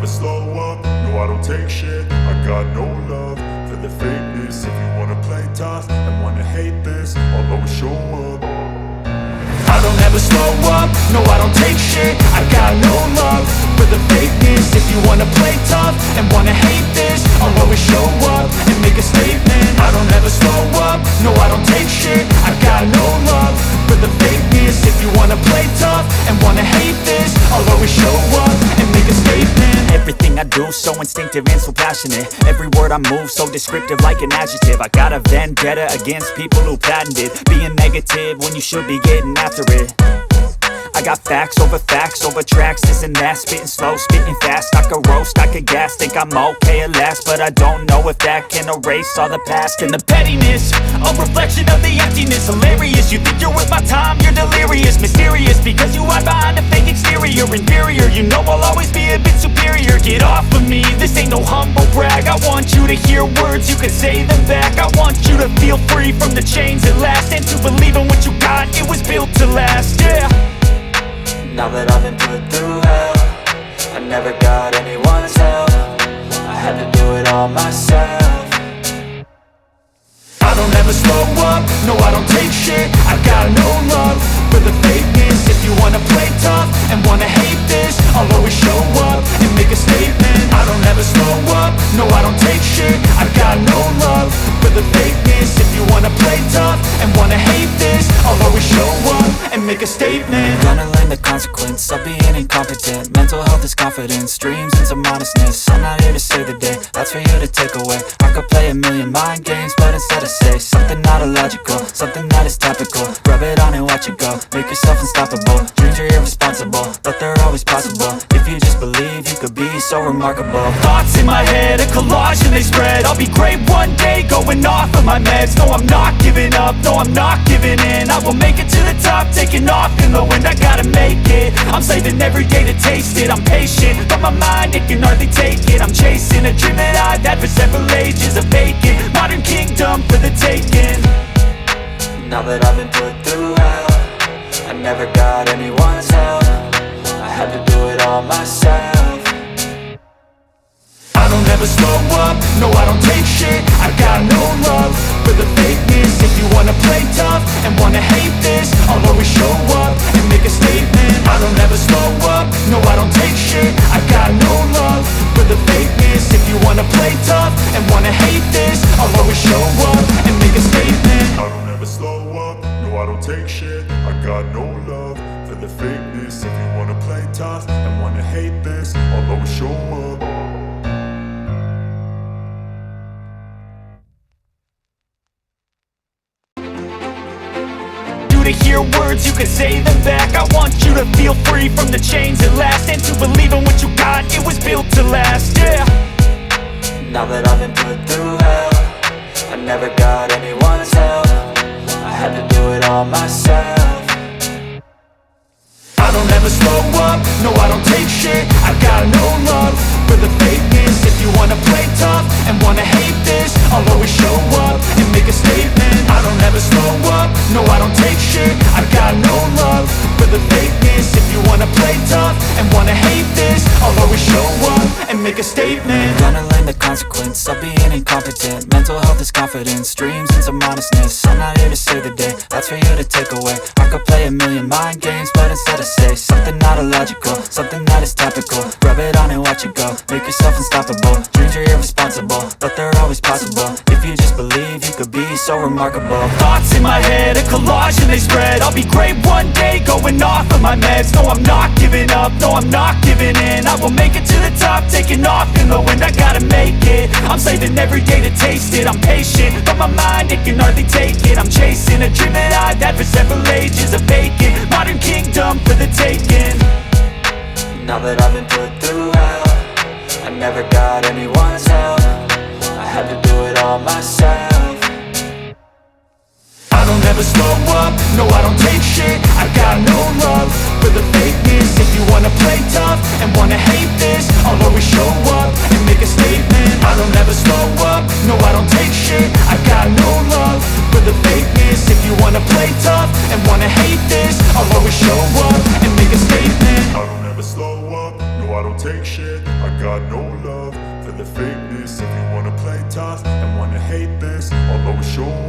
slow up, no I don't take shit. I got no love for the fakeness. If you wanna play tough and wanna hate this, I'll always show up. I don't ever slow up, no I don't take shit. I got no love for the fakeness. If you wanna play tough and wanna hate this, I'll always show up and make a statement. I don't ever slow up, no I don't take shit. I got no love for the fakeness. If you wanna play tough and wanna hate this, I'll always show up and make a statement. Everything I do so instinctive and so passionate. Every word I move so descriptive like an adjective. I got a vendetta against people who patented being negative when you should be getting after it. I got facts over tracks, this and that. Spitting slow, spitting fast, I could roast, I could gas. Think I'm okay at last, but I don't know if that can erase all the past. And the pettiness, a reflection of the emptiness. Hilarious, you think you're worth my time, you're delirious. Mysterious, because you hide behind a fake exterior. Inferior, you know I'll always be a bit superior. Get off of me, this ain't no humble brag. I want you to hear words, you can say them back. I want you to feel free from the chains at last, and to believe in what you got, it was built to last, yeah. Now that I've been put through hell, I never got anyone's help. I had to do it all myself. I don't ever slow up, no I don't take shit. I got no love for the fakeness. If you wanna play tough and wanna hate this, I'll always show up and make a statement. I don't ever slow up, no I don't take shit. I got no love for the fakeness. If you wanna play tough and wanna hate this, I'll always show up and make a statement. Gonna learn the consequence of being incompetent. Mental health is confidence, dreams and some honestness. I'm not here to save the day, that's for you to take away. I could play a million mind games, but instead I say something not illogical, something that is topical. Rub it on and watch it go, make yourself unstoppable. Dreams are irresponsible, but they're always possible. If you just believe, you could be so remarkable. Thoughts in my head, a collage and they spread. I'll be great one day, going off of my meds. No, I'm not giving up, no, I'm not giving in. I will make it to the top, taking off in the wind. I gotta make it, I'm saving every day to taste it. I'm patient, but my mind, it can hardly take it. I'm chasing a dream that I've had for several ages. A vacant, modern kingdom for the taking. Now that I've been put through hell, I never got anyone's help. I had to do it all myself. I don't ever slow up, no I don't take shit. I got no love for the fakeness. If you wanna play tough and wanna hate this, I'll always show up and make a statement. I don't ever slow up, no I don't take shit. I got no love for the fakeness. If you wanna play tough and wanna hate this, I'll always show up and make a statement. I don't ever slow up, no I don't take shit. I got no love for the fakeness. If you wanna play tough and wanna hate this, I'll always show up. To hear words, you can say them back. I want you to feel free from the chains at last, and to believe in what you got, it was built to last, yeah. Now that I've been put through hell, I never got anyone's help. I had to do it all myself. I don't ever slow up, no I don't take shit. I got no love for the fakeness. If you wanna play tough and wanna hate this, I'll always show up and make a statement. I don't ever slow up, no I don't take shit. I got no love for the fakeness. If you wanna play tough and wanna hate this, I'll always show up and make a statement. Gonna learn the consequence of being incompetent. Mental health is confidence, dreams and some honestness. I'm not here to save the day, that's for you to take away. I could play a million mind games, but instead I say something not illogical, something that is topical. Rub it on and watch it go, make yourself unstoppable. Dreams are irresponsible, but they're always possible. If you just believe, you could be so remarkable. Thoughts in my head, a collage and they spread. I'll be great one day, going off of my meds. No, I'm not giving up, no, I'm not giving in. I will make it to the top, taking off in the wind. I gotta make it, I'm saving every day to taste it. I'm patient, but my mind, it can hardly take it. I'm chasing a dream that I've had for several ages. A vacant, modern kingdom for the taking. Now that I've been put through hell, I never got anyone's help. I had to do it all myself. I don't ever slow up, no I don't take shit. I got no love for the fakeness. If you wanna play tough and wanna hate this, I'll always show up and make a statement. I don't ever slow up, no I don't take shit. I got no love for the fakeness. If you wanna play tough and wanna hate this, I'll always show up and make a statement. I don't ever slow up, no I don't take shit. I got no love for the fakeness. If you wanna play tough and wanna hate this, I'll always show